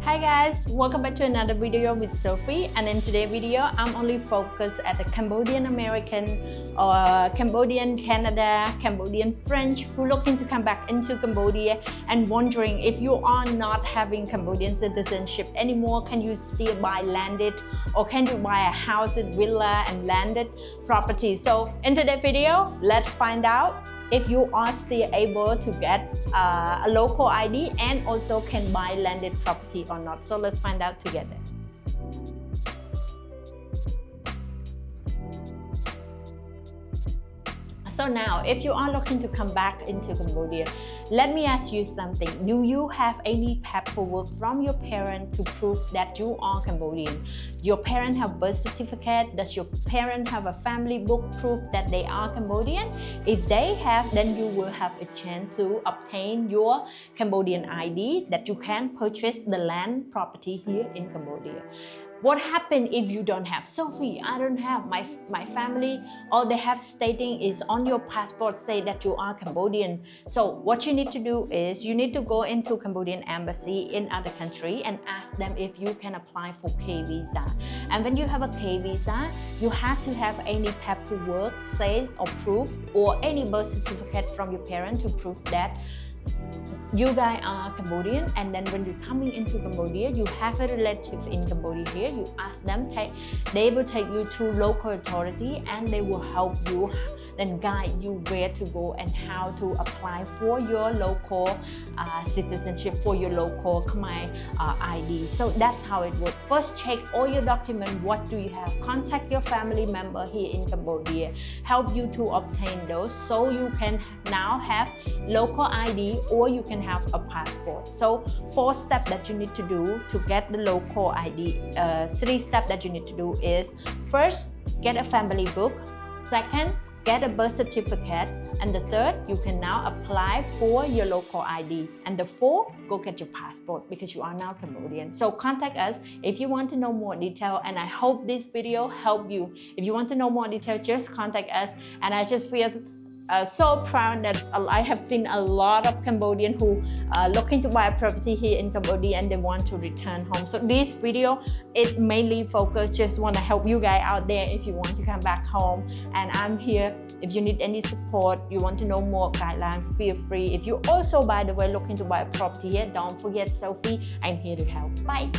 Hi guys, welcome back to another video with Sophie, and in today's video I'm only focused at the Cambodian American or Cambodian Canada, Cambodian French who looking to come back into Cambodia and wondering if you are not having Cambodian citizenship anymore, can you still buy landed or can you buy a house, villa and landed property. So in today's video, let's find out if you are still able to get a local ID and also can buy landed property or not. So let's find out together. So now, if you are looking to come back into Cambodia, let me ask you something. Do you have any paperwork from your parent to prove that you are Cambodian? Your parent have birth certificate? Does your parent have a family book proof that they are Cambodian? If they have, then you will have a chance to obtain your Cambodian ID that you can purchase the land property here in Cambodia. What happens if you don't have? Sophie, I don't have my family, all they have stating is on your passport say that you are Cambodian. So what you need to do is you need to go into Cambodian embassy in other country and ask them if you can apply for K visa. And when you have a K visa, you have to have any paperwork say or proof or any birth certificate from your parent to prove that you guys are Cambodian. And then when you're coming into Cambodia, you have a relative in Cambodia here, you ask them, they will take you to local authority and they will help you and guide you where to go and how to apply for your local citizenship, for your local Khmer ID. So that's how it works. First check all your documents, what do you have? Contact your family member here in Cambodia, help you to obtain those so you can now have local ID or you can have a passport. So 4 steps that you need to do to get the local ID. 3 steps that you need to do is first, get a family book. Second, get a birth certificate. And the third, you can now apply for your local ID. And the 4th, go get your passport because you are now Cambodian. So contact us if you want to know more detail, and I hope this video helped you. If you want to know more detail, just contact us. And I just feel so proud that I have seen a lot of Cambodians who are looking to buy a property here in Cambodia and they want to return home. So this video, it mainly focused, just want to help you guys out there if you want to come back home. And I'm here if you need any support, you want to know more guidelines, feel free. If you also, by the way, looking to buy a property here, don't forget Sophie, I'm here to help. Bye.